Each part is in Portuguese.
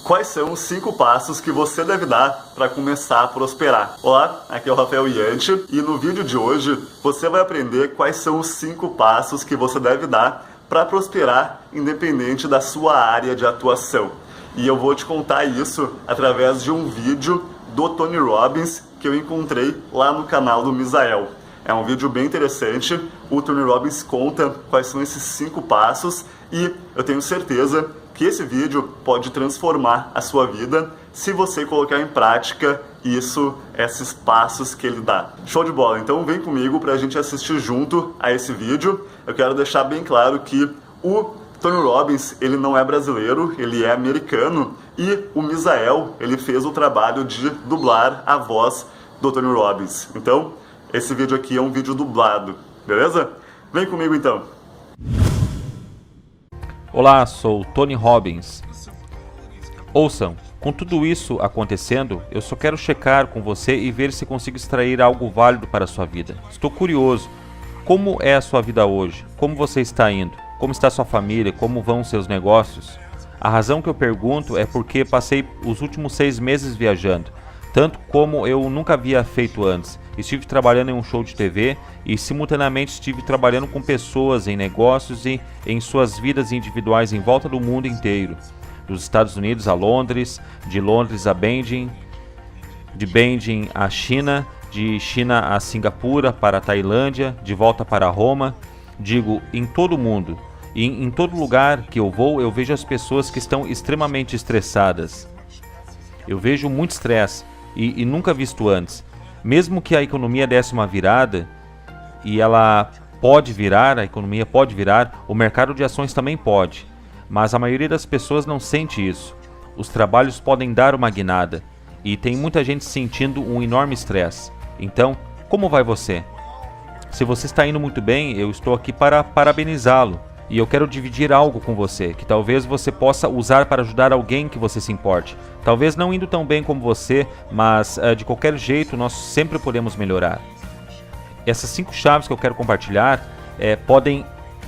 Quais são os 5 passos que você deve dar para começar a prosperar? Olá, aqui é o Rafael Yanti e no vídeo de hoje você vai aprender quais são os 5 passos que você deve dar para prosperar independente da sua área de atuação. E eu vou te contar isso através de um vídeo do Tony Robbins que eu encontrei lá no canal do Misael. É um vídeo bem interessante, o Tony Robbins conta quais são esses 5 passos e eu tenho certeza que esse vídeo pode transformar a sua vida se você colocar em prática esses passos que ele dá. Show de bola! Então vem comigo para a gente assistir junto a esse vídeo. Eu quero deixar bem claro que o Tony Robbins, ele não é brasileiro, ele é americano e o Misael, ele fez o trabalho de dublar a voz do Tony Robbins. Então, esse vídeo aqui é um vídeo dublado, beleza? Vem comigo então! Olá, sou Tony Robbins. Ouçam, com tudo isso acontecendo, eu só quero checar com você e ver se consigo extrair algo válido para a sua vida. Estou curioso. Como é a sua vida hoje? Como você está indo? Como está sua família? Como vão seus negócios? A razão que eu pergunto é porque passei os últimos 6 meses viajando, tanto como eu nunca havia feito antes. Estive trabalhando em um show de TV e simultaneamente estive trabalhando com pessoas em negócios e em suas vidas individuais em volta do mundo inteiro. Dos Estados Unidos a Londres, de Londres a Beijing, de Beijing a China, de China a Singapura, para a Tailândia, de volta para Roma. Digo, em todo o mundo. E em todo lugar que eu vou, eu vejo as pessoas que estão extremamente estressadas. Eu vejo muito estresse e nunca visto antes. Mesmo que a economia desse uma virada, e ela pode virar, a economia pode virar, o mercado de ações também pode. Mas a maioria das pessoas não sente isso. Os trabalhos podem dar uma guinada, e tem muita gente sentindo um enorme estresse. Então, como vai você? Se você está indo muito bem, eu estou aqui para parabenizá-lo. E eu quero dividir algo com você, que talvez você possa usar para ajudar alguém que você se importe. Talvez não indo tão bem como você, mas de qualquer jeito nós sempre podemos melhorar. Essas 5 chaves que eu quero compartilhar podem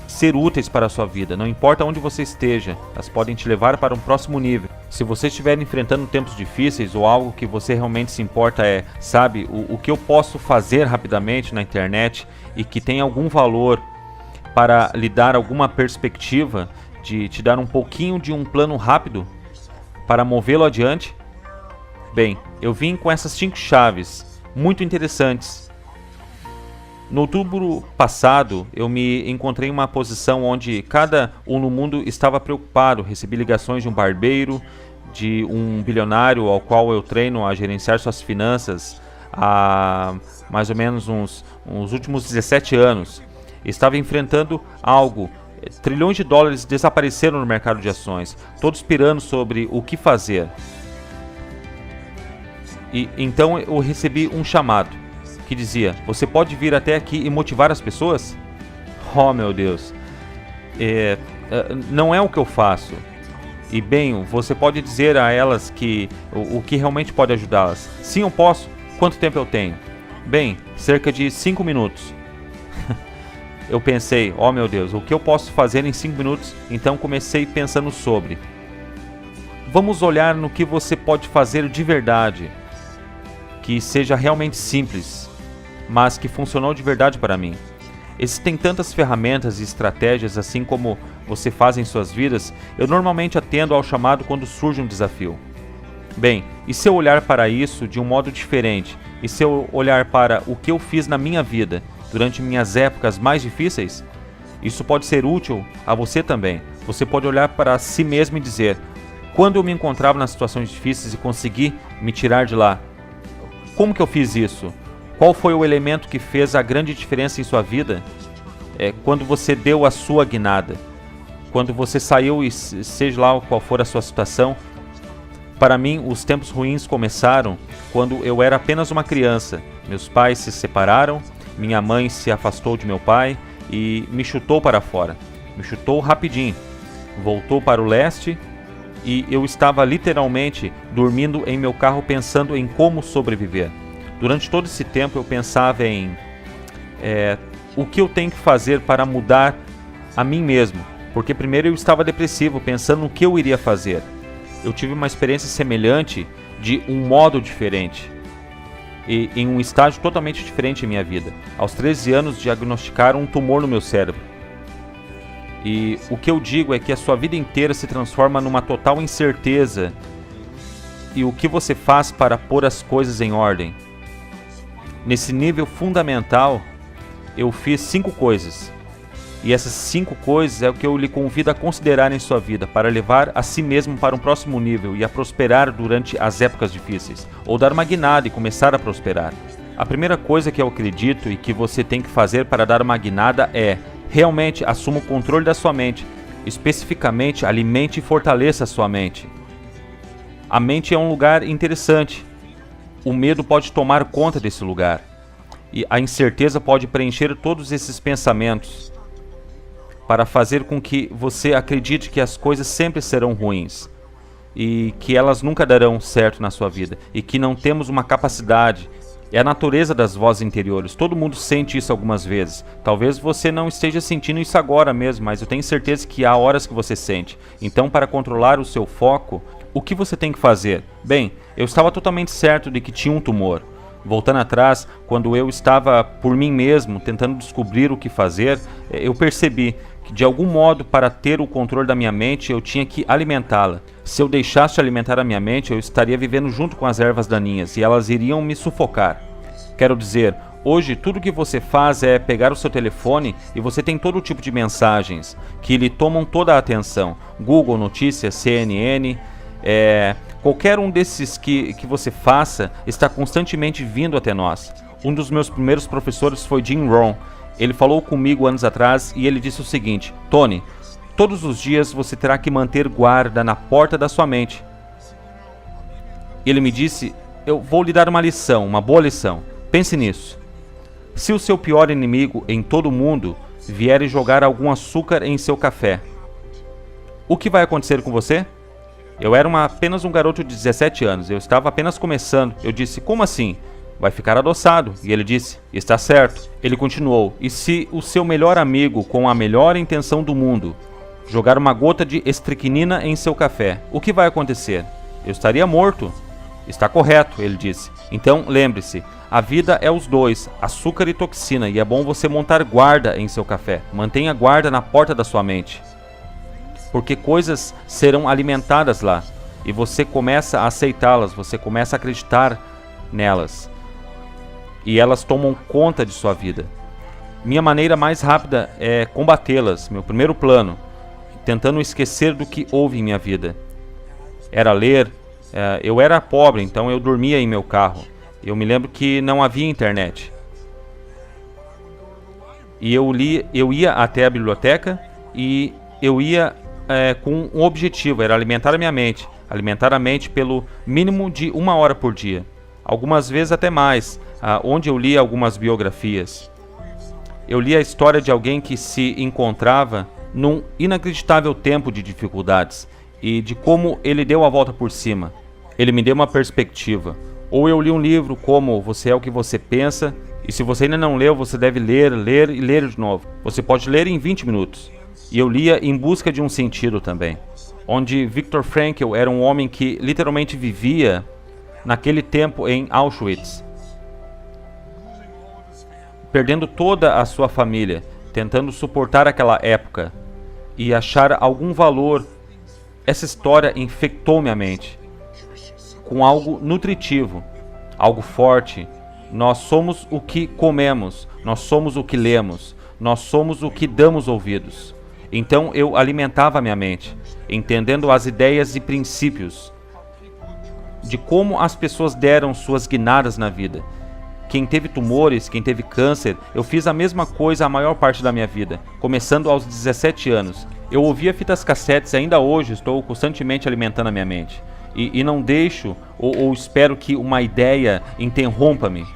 ser úteis para a sua vida, não importa onde você esteja, elas podem te levar para um próximo nível. Se você estiver enfrentando tempos difíceis ou algo que você realmente se importa sabe, o que eu posso fazer rapidamente na internet e que tem algum valor para lhe dar alguma perspectiva, de te dar um pouquinho de um plano rápido para movê-lo adiante? Bem, eu vim com essas 5 chaves muito interessantes. No outubro passado, eu me encontrei em uma posição onde cada um no mundo estava preocupado. Recebi ligações de um barbeiro, de um bilionário ao qual eu treino a gerenciar suas finanças há mais ou menos uns últimos 17 anos. Estava enfrentando algo. Trilhões de dólares desapareceram no mercado de ações, todos pirando sobre o que fazer. E então eu recebi um chamado que dizia: você pode vir até aqui e motivar as pessoas? Oh meu Deus, não é o que eu faço. E bem, você pode dizer a elas que o que realmente pode ajudá-las. Sim, eu posso. Quanto tempo eu tenho? Bem, cerca de 5 minutos. Eu pensei, oh meu Deus, o que eu posso fazer em 5 minutos? Então comecei pensando sobre. Vamos olhar no que você pode fazer de verdade, que seja realmente simples, mas que funcionou de verdade para mim. Existem tantas ferramentas e estratégias assim como você faz em suas vidas. Eu normalmente atendo ao chamado quando surge um desafio. Bem, e se eu olhar para isso de um modo diferente? E se eu olhar para o que eu fiz na minha vida durante minhas épocas mais difíceis? Isso pode ser útil a você também. Você pode olhar para si mesmo e dizer: quando eu me encontrava nas situações difíceis e consegui me tirar de lá, como que eu fiz isso? Qual foi o elemento que fez a grande diferença em sua vida? Quando você deu a sua guinada, quando você saiu e seja lá qual for a sua situação. Para mim, os tempos ruins começaram quando eu era apenas uma criança. Meus pais se separaram, minha mãe se afastou de meu pai e me chutou para fora. Me chutou rapidinho. Voltou para o leste e eu estava literalmente dormindo em meu carro pensando em como sobreviver. Durante todo esse tempo eu pensava em o que eu tenho que fazer para mudar a mim mesmo. Porque primeiro eu estava depressivo, pensando no que eu iria fazer. eu tive uma experiência semelhante de um modo diferente e em um estágio totalmente diferente em minha vida. Aos 13 anos diagnosticaram um tumor no meu cérebro. E o que eu digo é que a sua vida inteira se transforma numa total incerteza. E o que você faz para pôr as coisas em ordem? Nesse nível fundamental, eu fiz 5 coisas. E essas 5 coisas é o que eu lhe convido a considerar em sua vida, para levar a si mesmo para um próximo nível e a prosperar durante as épocas difíceis, ou dar uma guinada e começar a prosperar. A primeira coisa que eu acredito e que você tem que fazer para dar uma guinada é, realmente assuma o controle da sua mente, especificamente alimente e fortaleça a sua mente. A mente é um lugar interessante. O medo pode tomar conta desse lugar. E a incerteza pode preencher todos esses pensamentos para fazer com que você acredite que as coisas sempre serão ruins e que elas nunca darão certo na sua vida e que não temos uma capacidade. É a natureza das vozes interiores. Todo mundo sente isso algumas vezes. Talvez você não esteja sentindo isso agora mesmo, mas eu tenho certeza que há horas que você sente. Então, para controlar o seu foco, o que você tem que fazer? Bem, eu estava totalmente certo de que tinha um tumor. Voltando atrás, quando eu estava por mim mesmo, tentando descobrir o que fazer, eu percebi que de algum modo, para ter o controle da minha mente, eu tinha que alimentá-la. Se eu deixasse de alimentar a minha mente, eu estaria vivendo junto com as ervas daninhas e elas iriam me sufocar. Quero dizer, hoje tudo que você faz é pegar o seu telefone e você tem todo tipo de mensagens que lhe tomam toda a atenção. Google Notícias, CNN, qualquer um desses que você faça está constantemente vindo até nós. Um dos meus primeiros professores foi Jim Rohn. Ele falou comigo anos atrás e ele disse o seguinte: Tony, todos os dias você terá que manter guarda na porta da sua mente. Ele me disse: eu vou lhe dar uma lição, uma boa lição. Pense nisso. Se o seu pior inimigo em todo o mundo vier e jogar algum açúcar em seu café, o que vai acontecer com você? Eu era apenas um garoto de 17 anos, eu estava apenas começando. Eu disse: como assim? Vai ficar adoçado. E ele disse: está certo. Ele continuou: e se o seu melhor amigo, com a melhor intenção do mundo, jogar uma gota de estricnina em seu café, o que vai acontecer? Eu estaria morto. Está correto, ele disse. Então lembre-se, a vida é os dois, açúcar e toxina, e é bom você montar guarda em seu café. Mantenha guarda na porta da sua mente, porque coisas serão alimentadas lá, e você começa a aceitá-las, você começa a acreditar nelas, e elas tomam conta de sua vida. Minha maneira mais rápida é combatê-las. Meu primeiro plano, tentando esquecer do que houve em minha vida, era ler. Eu era pobre, então eu dormia em meu carro. Eu me lembro que não havia internet. E eu ia até a biblioteca e eu ia com um objetivo, era alimentar a minha mente. Alimentar a mente pelo mínimo de 1 hora por dia. Algumas vezes até mais, onde eu lia algumas biografias. Eu li a história de alguém que se encontrava num inacreditável tempo de dificuldades e de como ele deu a volta por cima. Ele me deu uma perspectiva. Ou eu li um livro como Você é o que você pensa, e se você ainda não leu, você deve ler e ler de novo. Você pode ler em 20 minutos. E eu lia Em Busca de um Sentido também, onde Viktor Frankl era um homem que literalmente vivia naquele tempo em Auschwitz, perdendo toda a sua família, tentando suportar aquela época e achar algum valor. Essa história infectou minha mente com algo nutritivo, algo forte. Nós somos o que comemos, nós somos o que lemos, nós somos o que damos ouvidos. Então eu alimentava minha mente, entendendo as ideias e princípios de como as pessoas deram suas guinadas na vida. Quem teve tumores, quem teve câncer, eu fiz a mesma coisa a maior parte da minha vida, começando aos 17 anos. Eu ouvia fitas cassetes e ainda hoje estou constantemente alimentando a minha mente. E não deixo ou espero que uma ideia interrompa-me,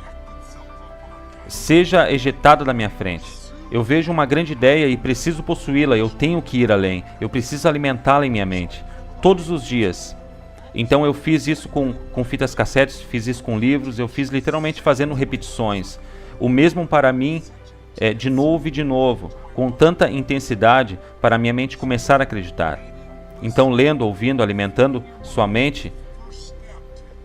seja ejetada da minha frente. Eu vejo uma grande ideia e preciso possuí-la, eu tenho que ir além, eu preciso alimentá-la em minha mente, todos os dias. Então eu fiz isso com fitas cassetes, fiz isso com livros, eu fiz literalmente fazendo repetições. O mesmo para mim, de novo e de novo, com tanta intensidade, para minha mente começar a acreditar. Então, lendo, ouvindo, alimentando sua mente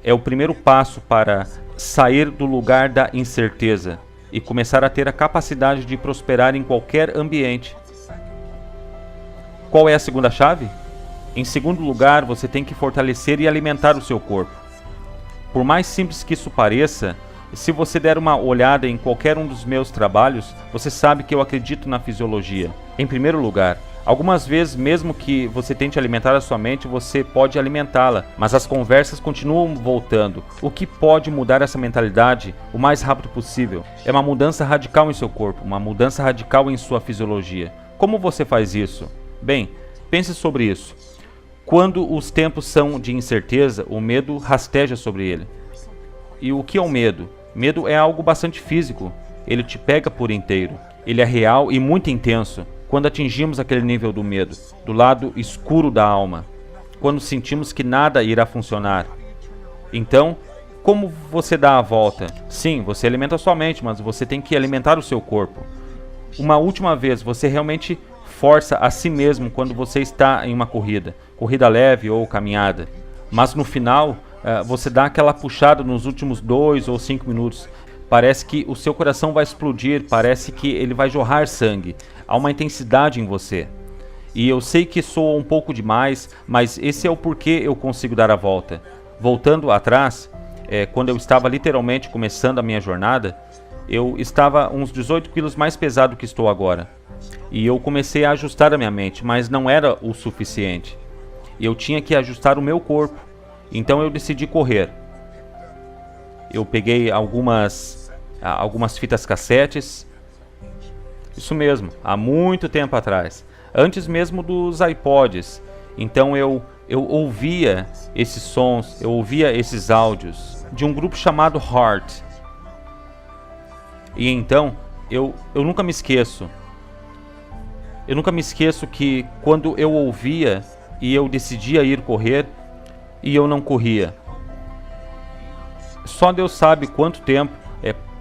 é o primeiro passo para sair do lugar da incerteza e começar a ter a capacidade de prosperar em qualquer ambiente. Qual é a segunda chave? Em segundo lugar, você tem que fortalecer e alimentar o seu corpo. Por mais simples que isso pareça, se você der uma olhada em qualquer um dos meus trabalhos, você sabe que eu acredito na fisiologia. Em primeiro lugar, algumas vezes, mesmo que você tente alimentar a sua mente, você pode alimentá-la, mas as conversas continuam voltando. O que pode mudar essa mentalidade o mais rápido possível é uma mudança radical em seu corpo, uma mudança radical em sua fisiologia. Como você faz isso? Bem, pense sobre isso. Quando os tempos são de incerteza, o medo rasteja sobre ele. E o que é o medo? Medo é algo bastante físico. Ele te pega por inteiro. Ele é real e muito intenso. Quando atingimos aquele nível do medo, do lado escuro da alma, quando sentimos que nada irá funcionar. Então, como você dá a volta? Sim, você alimenta a sua mente, mas você tem que alimentar o seu corpo. Uma última vez, você realmente força a si mesmo quando você está em uma corrida leve ou caminhada. Mas no final, você dá aquela puxada nos últimos 2 ou 5 minutos. Parece que o seu coração vai explodir, parece que ele vai jorrar sangue. Há uma intensidade em você. E eu sei que soa um pouco demais, mas esse é o porquê eu consigo dar a volta. Voltando atrás, quando eu estava literalmente começando a minha jornada, eu estava uns 18 quilos mais pesado que estou agora. E eu comecei a ajustar a minha mente, mas não era o suficiente. Eu tinha que ajustar o meu corpo. Então eu decidi correr. Eu peguei algumas fitas cassetes. Isso mesmo, há muito tempo atrás. Antes mesmo dos iPods. Então eu ouvia esses sons, eu ouvia esses áudios de um grupo chamado Heart. E então, eu nunca me esqueço. Eu nunca me esqueço que quando eu ouvia e eu decidia ir correr e eu não corria. Só Deus sabe quanto tempo,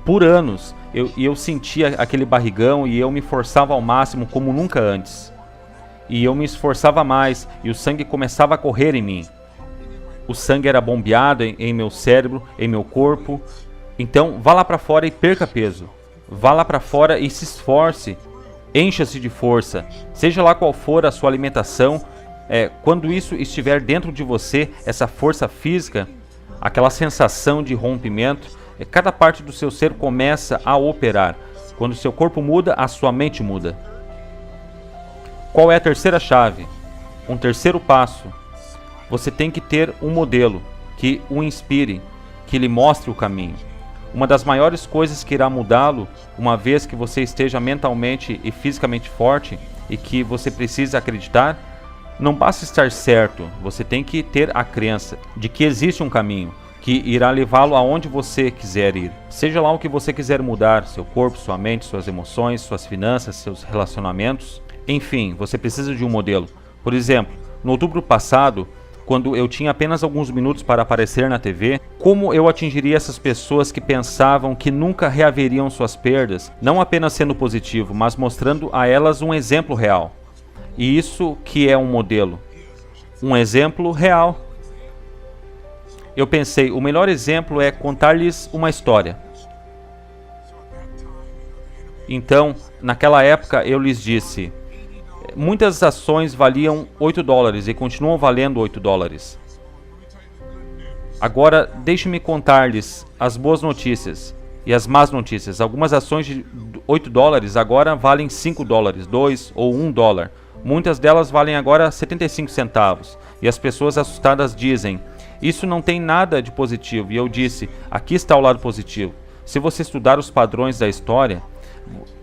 por anos, eu sentia aquele barrigão e eu me forçava ao máximo como nunca antes. E eu me esforçava mais e o sangue começava a correr em mim. O sangue era bombeado em meu cérebro, em meu corpo. Então vá lá para fora e perca peso. Vá lá para fora e se esforce. Encha-se de força. Seja lá qual for a sua alimentação, quando isso estiver dentro de você, essa força física, aquela sensação de rompimento, cada parte do seu ser começa a operar. Quando o seu corpo muda, a sua mente muda. Qual é a terceira chave? Um terceiro passo. Você tem que ter um modelo que o inspire, que lhe mostre o caminho. Uma das maiores coisas que irá mudá-lo, uma vez que você esteja mentalmente e fisicamente forte e que você precisa acreditar, não basta estar certo, você tem que ter a crença de que existe um caminho que irá levá-lo aonde você quiser ir. Seja lá o que você quiser mudar, seu corpo, sua mente, suas emoções, suas finanças, seus relacionamentos. Enfim, você precisa de um modelo. Por exemplo, no outubro passado, quando eu tinha apenas alguns minutos para aparecer na TV, como eu atingiria essas pessoas que pensavam que nunca reaveriam suas perdas, não apenas sendo positivo, mas mostrando a elas um exemplo real. E isso que é um modelo. Um exemplo real. Eu pensei, o melhor exemplo é contar-lhes uma história. Então, naquela época eu lhes disse, muitas ações valiam $8 e continuam valendo $8. Agora, deixe-me contar-lhes as boas notícias e as más notícias. Algumas ações de $8 agora valem $5, $2 ou $1. Muitas delas valem agora 75 centavos. E as pessoas assustadas dizem, isso não tem nada de positivo. E eu disse, aqui está o lado positivo. Se você estudar os padrões da história,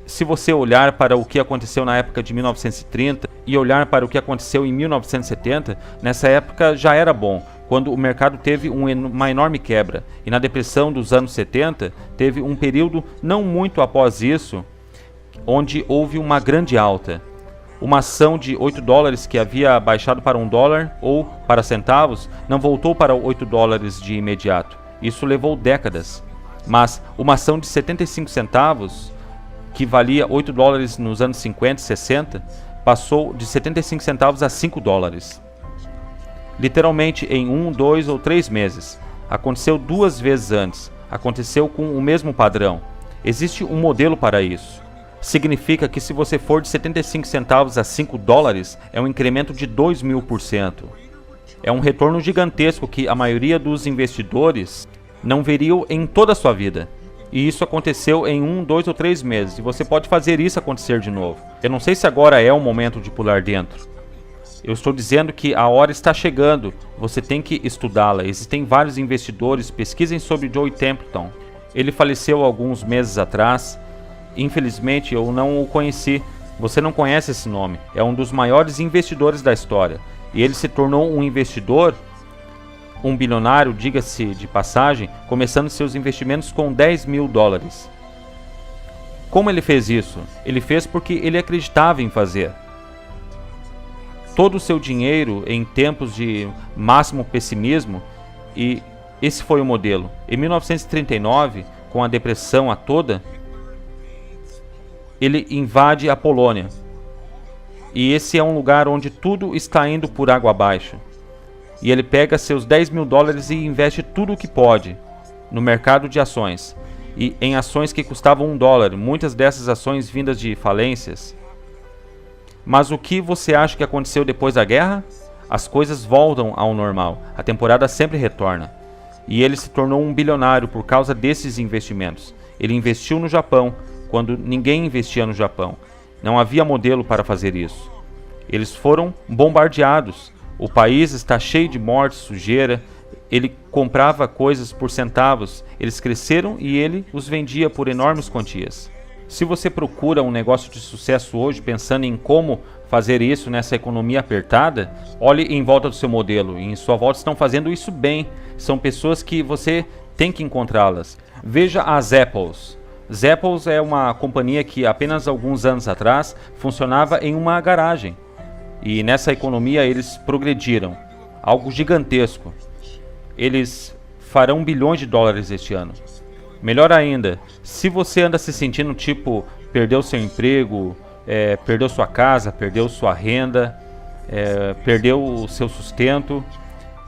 se você olhar para o que aconteceu na época de 1930 e olhar para o que aconteceu em 1970, nessa época já era bom, quando o mercado teve uma enorme quebra. E na depressão dos anos 70, teve um período não muito após isso, onde houve uma grande alta. Uma ação de $8 que havia baixado para $1 ou para centavos, não voltou para $8 de imediato. Isso levou décadas. Mas uma ação de 75 centavos, que valia $8 nos anos 50 e 60, passou de 75 centavos a $5. literalmente em 1, 2 ou 3 meses. Aconteceu 2 vezes antes. Aconteceu com o mesmo padrão. Existe um modelo para isso. Significa que se você for de 75 centavos a 5 dólares, é um incremento de 2.000%. É um retorno gigantesco que a maioria dos investidores não veriam em toda a sua vida. E isso aconteceu em 1, 2 ou 3 meses. E você pode fazer isso acontecer de novo. Eu não sei se agora é o momento de pular dentro. Eu estou dizendo que a hora está chegando. Você tem que estudá-la. Existem vários investidores. Pesquisem sobre Joe Templeton. Ele faleceu alguns meses atrás. Infelizmente eu não o conheci. Você não conhece esse nome. É um dos maiores investidores da história. E ele se tornou um investidor, um bilionário, diga-se de passagem, começando seus investimentos com 10 mil dólares. Como ele fez isso? Ele fez porque ele acreditava em fazer. Todo o seu dinheiro em tempos de máximo pessimismo, e esse foi o modelo. Em 1939, com a depressão a toda, ele invade a Polônia. E esse é um lugar onde tudo está indo por água abaixo. E ele pega seus 10 mil dólares e investe tudo o que pode no mercado de ações. E em ações que custavam $1, muitas dessas ações vindas de falências. Mas o que você acha que aconteceu depois da guerra? As coisas voltam ao normal. A temporada sempre retorna. E ele se tornou um bilionário por causa desses investimentos. Ele investiu no Japão, quando ninguém investia no Japão. Não havia modelo para fazer isso. Eles foram bombardeados. O país está cheio de morte, sujeira. Ele comprava coisas por centavos. Eles cresceram e ele os vendia por enormes quantias. Se você procura um negócio de sucesso hoje pensando em como fazer isso nessa economia apertada, olhe em volta do seu modelo. E em sua volta estão fazendo isso bem. São pessoas que você tem que encontrá-las. Veja as Apples. Zappos é uma companhia que apenas alguns anos atrás funcionava em uma garagem. E nessa economia eles progrediram. Algo gigantesco. Eles farão bilhões de dólares este ano. Melhor ainda, se você anda se sentindo tipo, perdeu seu emprego, perdeu sua casa, perdeu sua renda, perdeu o seu sustento,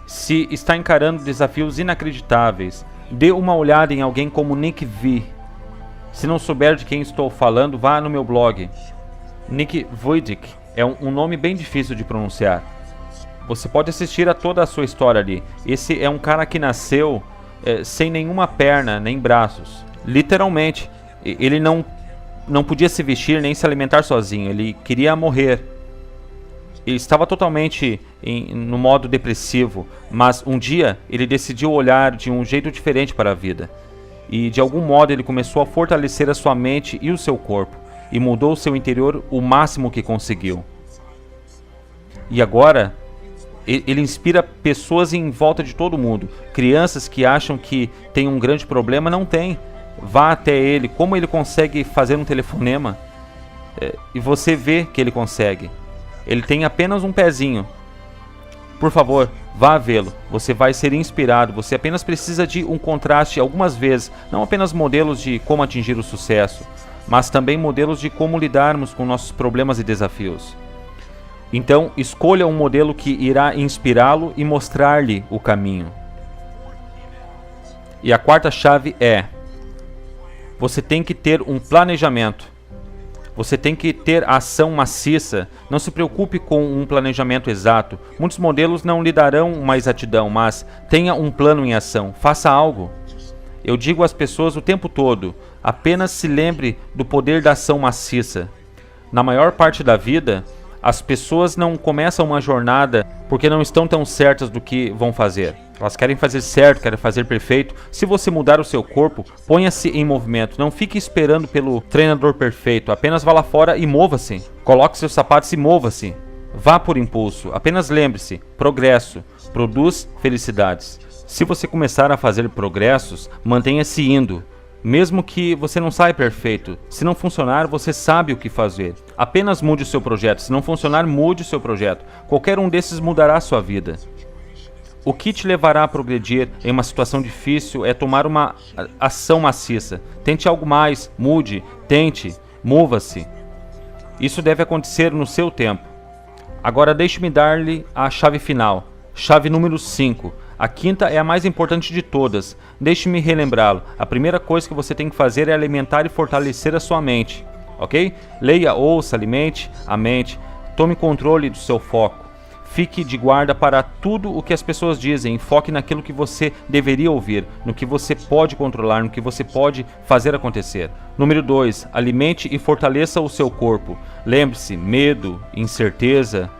se está encarando desafios inacreditáveis, dê uma olhada em alguém como Nick V. Se não souber de quem estou falando, vá no meu blog. Nick Vujicic é um nome bem difícil de pronunciar. Você pode assistir a toda a sua história ali. Esse é um cara que nasceu sem nenhuma perna, nem braços. Literalmente, ele não podia se vestir nem se alimentar sozinho. Ele queria morrer. Ele estava totalmente no modo depressivo, mas um dia ele decidiu olhar de um jeito diferente para a vida. E de algum modo ele começou a fortalecer a sua mente e o seu corpo, e mudou o seu interior o máximo que conseguiu. E agora, ele inspira pessoas em volta de todo mundo. Crianças que acham que tem um grande problema, não tem. Vá até ele, como ele consegue fazer um telefonema, e você vê que ele consegue. Ele tem apenas um pezinho. Por favor, vá vê-lo. Você vai ser inspirado. Você apenas precisa de um contraste algumas vezes. Não apenas modelos de como atingir o sucesso, mas também modelos de como lidarmos com nossos problemas e desafios. Então, escolha um modelo que irá inspirá-lo e mostrar-lhe o caminho. E a quarta chave é: você tem que ter um planejamento. Você tem que ter ação maciça. Não se preocupe com um planejamento exato. Muitos modelos não lhe darão uma exatidão, mas tenha um plano em ação. Faça algo. Eu digo às pessoas o tempo todo, apenas se lembre do poder da ação maciça. Na maior parte da vida, as pessoas não começam uma jornada porque não estão tão certas do que vão fazer. Elas querem fazer certo, querem fazer perfeito. Se você mudar o seu corpo, ponha-se em movimento. Não fique esperando pelo treinador perfeito. Apenas vá lá fora e mova-se. Coloque seus sapatos e mova-se. Vá por impulso. Apenas lembre-se, progresso produz felicidades. Se você começar a fazer progressos, mantenha-se indo. Mesmo que você não saia perfeito. Se não funcionar, você sabe o que fazer. Apenas mude o seu projeto. Se não funcionar, mude o seu projeto. Qualquer um desses mudará a sua vida. O que te levará a progredir em uma situação difícil é tomar uma ação maciça. Tente algo mais, mude, tente, mova-se. Isso deve acontecer no seu tempo. Agora deixe-me dar-lhe a chave final. Chave número 5. A quinta é a mais importante de todas. Deixe-me relembrá-lo. A primeira coisa que você tem que fazer é alimentar e fortalecer a sua mente. Ok? Leia, ouça, alimente a mente. Tome controle do seu foco. Fique de guarda para tudo o que as pessoas dizem. Foque naquilo que você deveria ouvir, no que você pode controlar, no que você pode fazer acontecer. Número 2. Alimente e fortaleça o seu corpo. Lembre-se, medo, incerteza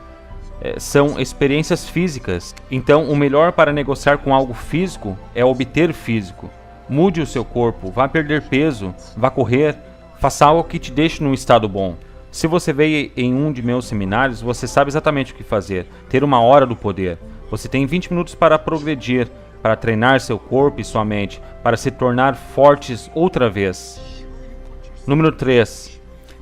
são experiências físicas. Então, o melhor para negociar com algo físico é obter físico. Mude o seu corpo, vá perder peso, vá correr, faça algo que te deixe num estado bom. Se você veio em um de meus seminários, você sabe exatamente o que fazer. Ter uma hora do poder. Você tem 20 minutos para progredir, para treinar seu corpo e sua mente, para se tornar fortes outra vez. Número 3.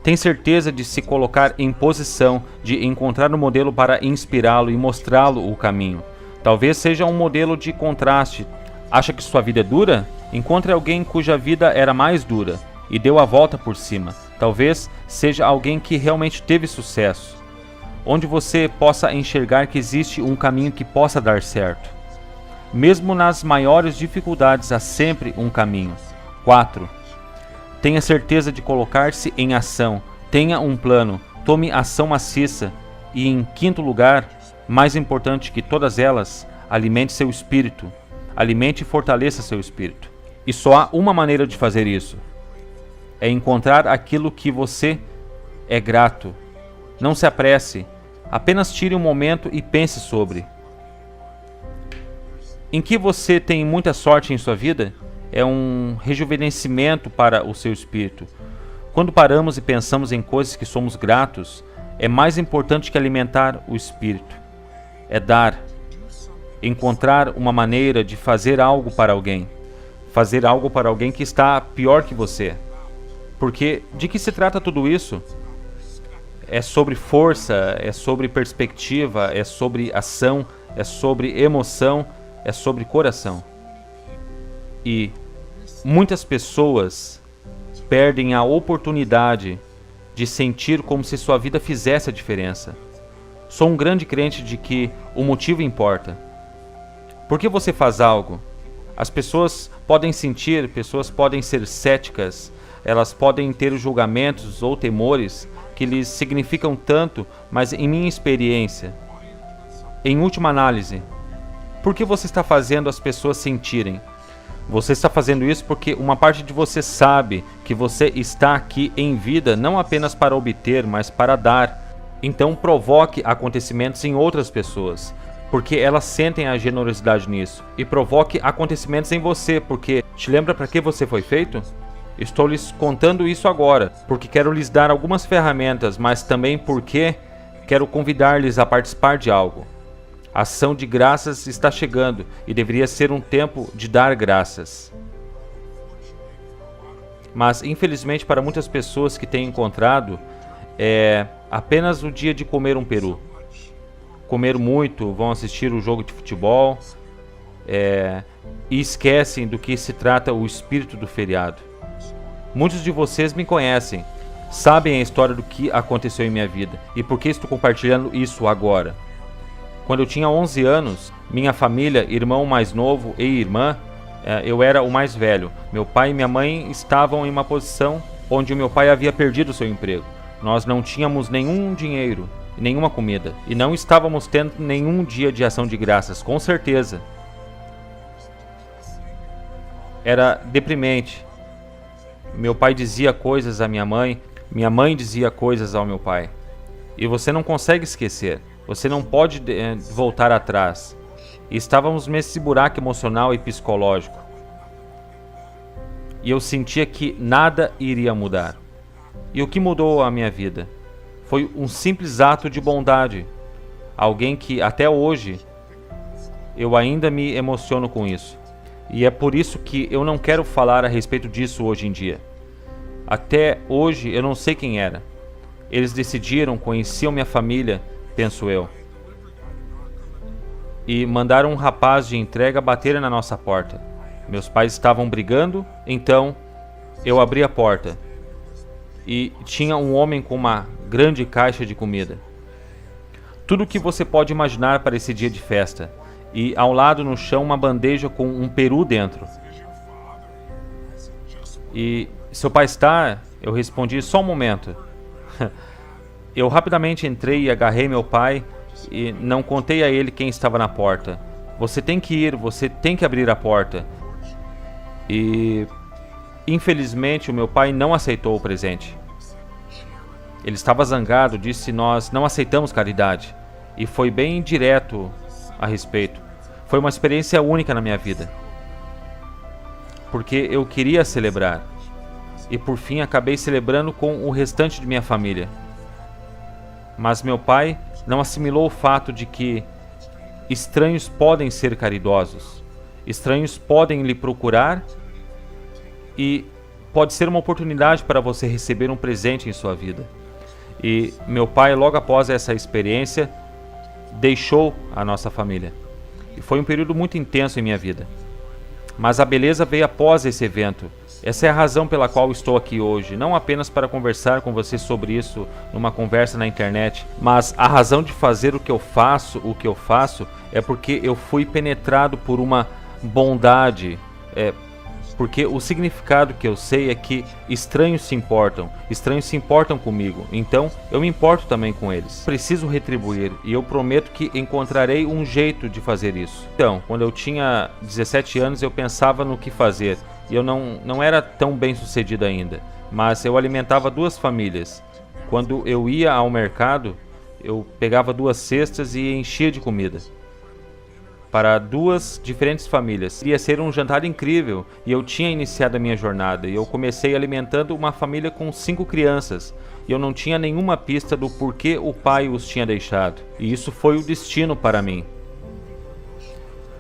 Tem certeza de se colocar em posição de encontrar um modelo para inspirá-lo e mostrá-lo o caminho. Talvez seja um modelo de contraste. Acha que sua vida é dura? Encontre alguém cuja vida era mais dura e deu a volta por cima. Talvez seja alguém que realmente teve sucesso, onde você possa enxergar que existe um caminho que possa dar certo. Mesmo nas maiores dificuldades há sempre um caminho. 4. Tenha certeza de colocar-se em ação. Tenha um plano. Tome ação maciça. E em quinto lugar, mais importante que todas elas, alimente seu espírito. Alimente e fortaleça seu espírito. E só há uma maneira de fazer isso. É encontrar aquilo que você é grato. Não se apresse. Apenas tire um momento e pense sobre. Em que você tem muita sorte em sua vida? É um rejuvenescimento para o seu espírito. Quando paramos e pensamos em coisas que somos gratos, é mais importante que alimentar o espírito. É dar. Encontrar uma maneira de fazer algo para alguém. Fazer algo para alguém que está pior que você. Porque de que se trata tudo isso? É sobre força, é sobre perspectiva, é sobre ação, é sobre emoção, é sobre coração. E muitas pessoas perdem a oportunidade de sentir como se sua vida fizesse a diferença. Sou um grande crente de que o motivo importa. Por que você faz algo? As pessoas podem sentir, pessoas podem ser céticas, elas podem ter julgamentos ou temores que lhes significam tanto, mas em minha experiência, em última análise, por que você está fazendo as pessoas sentirem? Você está fazendo isso porque uma parte de você sabe que você está aqui em vida não apenas para obter, mas para dar. Então provoque acontecimentos em outras pessoas, porque elas sentem a generosidade nisso. E provoque acontecimentos em você, porque te lembra para que você foi feito? Estou lhes contando isso agora, porque quero lhes dar algumas ferramentas, mas também porque quero convidar-lhes a participar de algo. A ação de graças está chegando e deveria ser um tempo de dar graças. Mas, infelizmente, para muitas pessoas que têm encontrado, é apenas o dia de comer um peru. Comer muito, vão assistir o jogo de futebol e esquecem do que se trata o espírito do feriado. Muitos de vocês me conhecem, sabem a história do que aconteceu em minha vida e por que estou compartilhando isso agora. Quando eu tinha 11 anos, minha família, irmão mais novo e irmã, eu era o mais velho. Meu pai e minha mãe estavam em uma posição onde o meu pai havia perdido seu emprego. Nós não tínhamos nenhum dinheiro, nenhuma comida e não estávamos tendo nenhum dia de ação de graças, com certeza. Era deprimente. Meu pai dizia coisas à minha mãe dizia coisas ao meu pai. E você não consegue esquecer, você não pode voltar atrás. E estávamos nesse buraco emocional e psicológico. E eu sentia que nada iria mudar. E o que mudou a minha vida? Foi um simples ato de bondade. Alguém que até hoje eu ainda me emociono com isso. E é por isso que eu não quero falar a respeito disso hoje em dia. Até hoje eu não sei quem era. Eles decidiram, conheciam minha família, penso eu. E mandaram um rapaz de entrega bater na nossa porta. Meus pais estavam brigando, então eu abri a porta. E tinha um homem com uma grande caixa de comida. Tudo o que você pode imaginar para esse dia de festa. e ao lado no chão uma bandeja com um peru dentro. E seu pai está? Eu respondi, só um momento. Eu rapidamente entrei e agarrei meu pai e não contei a ele quem estava na porta. Você tem que ir, você tem que abrir a porta. E infelizmente o meu pai não aceitou o presente. Ele estava zangado, disse nós não aceitamos caridade. E foi bem direto a respeito. Foi uma experiência única na minha vida. Porque eu queria celebrar. E por fim acabei celebrando com o restante de minha família. Mas meu pai não assimilou o fato de que estranhos podem ser caridosos. Estranhos podem lhe procurar e pode ser uma oportunidade para você receber um presente em sua vida. E meu pai, logo após essa experiência, deixou a nossa família. E foi um período muito intenso em minha vida. Mas a beleza veio após esse evento. Essa é a razão pela qual estou aqui hoje, não apenas para conversar com você sobre isso numa conversa na internet, mas a razão de fazer o que eu faço é porque eu fui penetrado por uma bondade, porque o significado que eu sei é que estranhos se importam comigo, então eu me importo também com eles. Preciso retribuir e eu prometo que encontrarei um jeito de fazer isso. Então, quando eu tinha 17 anos eu pensava no que fazer. E eu não era tão bem sucedido ainda, mas eu alimentava 2 famílias. Quando eu ia ao mercado, eu pegava 2 cestas e enchia de comida para 2 diferentes famílias. Ia ser um jantar incrível e eu tinha iniciado a minha jornada. E eu comecei alimentando uma família com 5 crianças. E eu não tinha nenhuma pista do porquê o pai os tinha deixado. E isso foi o destino para mim.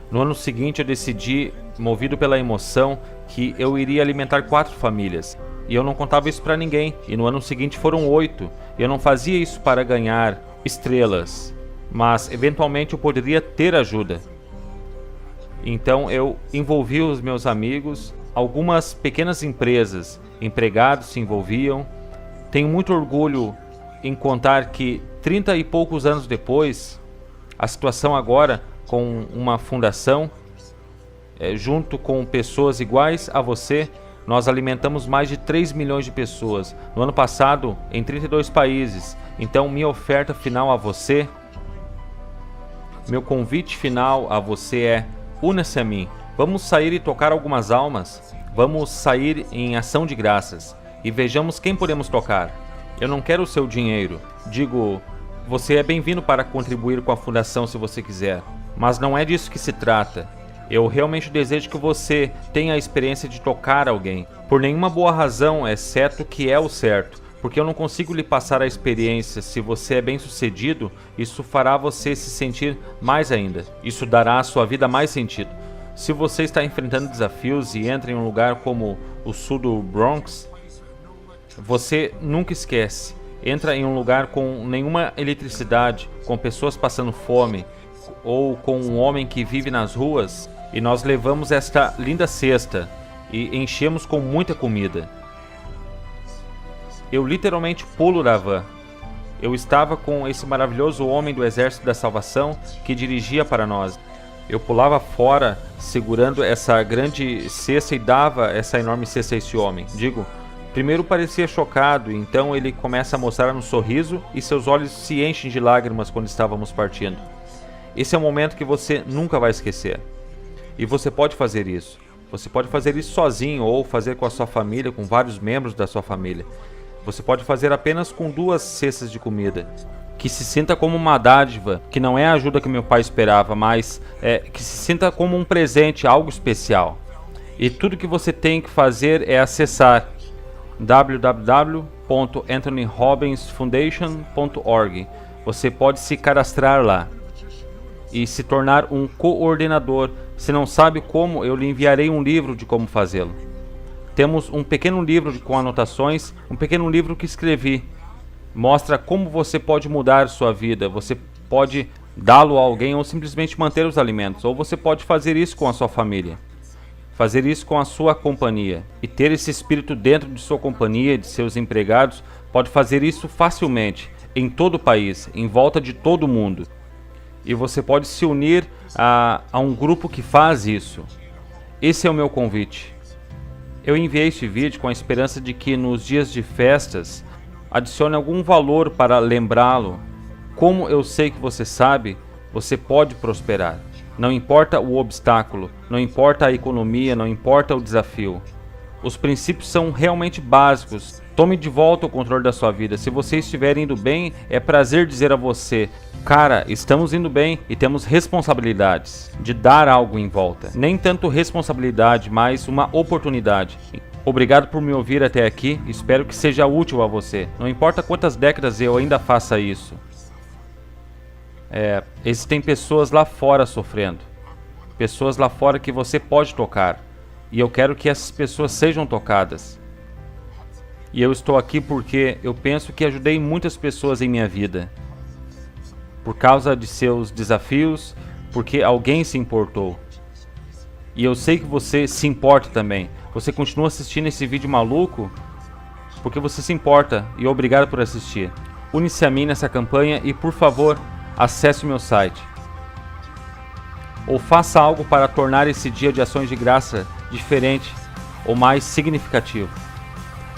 No ano seguinte eu decidi, movido pela emoção, que eu iria alimentar 4 famílias. E eu não contava isso para ninguém. E no ano seguinte foram 8. E eu não fazia isso para ganhar estrelas, mas eventualmente eu poderia ter ajuda. Então eu envolvi os meus amigos, algumas pequenas empresas, empregados se envolviam. Tenho muito orgulho em contar que 30 e poucos anos depois, a situação agora com uma fundação, junto com pessoas iguais a você, nós alimentamos mais de 3 milhões de pessoas. No ano passado, em 32 países. Então, minha oferta final a você, meu convite final a você é: una-se a mim. Vamos sair e tocar algumas almas. Vamos sair em ação de graças. E vejamos quem podemos tocar. Eu não quero o seu dinheiro. Digo, você é bem-vindo para contribuir com a fundação se você quiser. Mas não é disso que se trata. Eu realmente desejo que você tenha a experiência de tocar alguém. Por nenhuma boa razão, exceto que é o certo. Porque eu não consigo lhe passar a experiência. Se você é bem sucedido, isso fará você se sentir mais ainda. Isso dará à sua vida mais sentido. Se você está enfrentando desafios e entra em um lugar como o sul do Bronx, você nunca esquece. Entra em um lugar com nenhuma eletricidade, com pessoas passando fome, ou com um homem que vive nas ruas, e nós levamos esta linda cesta e enchemos com muita comida. Eu literalmente pulo da van. Eu estava com esse maravilhoso homem do Exército da Salvação que dirigia para nós. Eu pulava fora segurando essa grande cesta e dava essa enorme cesta a esse homem. Digo, primeiro parecia chocado, então ele começa a mostrar um sorriso e seus olhos se enchem de lágrimas quando estávamos partindo. Esse é um momento que você nunca vai esquecer. E você pode fazer isso. Você pode fazer isso sozinho ou fazer com a sua família, com vários membros da sua família. Você pode fazer apenas com 2 cestas de comida. Que se sinta como uma dádiva, que não é a ajuda que meu pai esperava, mas que se sinta como um presente, algo especial. E tudo que você tem que fazer é acessar www.anthonyrobinsfoundation.org. Você pode se cadastrar lá e se tornar um coordenador. Se não sabe como, eu lhe enviarei um livro de como fazê-lo. Temos um pequeno livro com anotações, um pequeno livro que escrevi. Mostra como você pode mudar sua vida. Você pode dá-lo a alguém ou simplesmente manter os alimentos. Ou você pode fazer isso com a sua família. Fazer isso com a sua companhia. E ter esse espírito dentro de sua companhia, de seus empregados, pode fazer isso facilmente, em todo o país, em volta de todo o mundo. E você pode se unir a um grupo que faz isso. Esse é o meu convite. Eu enviei este vídeo com a esperança de que nos dias de festas adicione algum valor para lembrá-lo. Como eu sei que você sabe, você pode prosperar. Não importa o obstáculo, não importa a economia, não importa o desafio. Os princípios são realmente básicos. Tome de volta o controle da sua vida. Se você estiver indo bem, é prazer dizer a você: cara, estamos indo bem e temos responsabilidades de dar algo em volta. Nem tanto responsabilidade, mas uma oportunidade. Obrigado por me ouvir até aqui. Espero que seja útil a você. Não importa quantas décadas eu ainda faça isso. Existem pessoas lá fora sofrendo. Pessoas lá fora que você pode tocar. E eu quero que essas pessoas sejam tocadas. E eu estou aqui porque eu penso que ajudei muitas pessoas em minha vida. Por causa de seus desafios, porque alguém se importou. E eu sei que você se importa também. Você continua assistindo esse vídeo maluco porque você se importa. E obrigado por assistir. Une-se a mim nessa campanha e, por favor, acesse o meu site. Ou faça algo para tornar esse dia de ações de graça diferente ou mais significativo.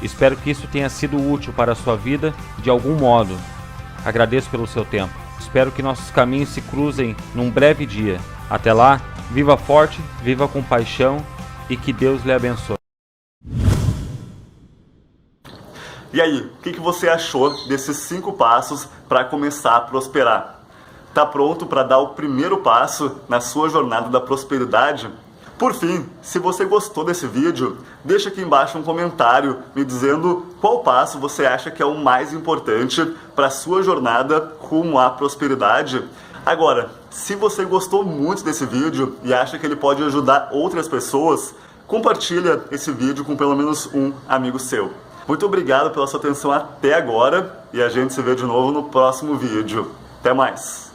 Espero que isso tenha sido útil para a sua vida de algum modo. Agradeço pelo seu tempo. Espero que nossos caminhos se cruzem num breve dia. Até lá, viva forte, viva com paixão e que Deus lhe abençoe. E aí, o que você achou desses 5 passos para começar a prosperar? Tá pronto para dar o primeiro passo na sua jornada da prosperidade? Por fim, se você gostou desse vídeo, deixa aqui embaixo um comentário me dizendo qual passo você acha que é o mais importante para a sua jornada rumo à prosperidade. Agora, se você gostou muito desse vídeo e acha que ele pode ajudar outras pessoas, compartilha esse vídeo com pelo menos um amigo seu. Muito obrigado pela sua atenção até agora e a gente se vê de novo no próximo vídeo. Até mais!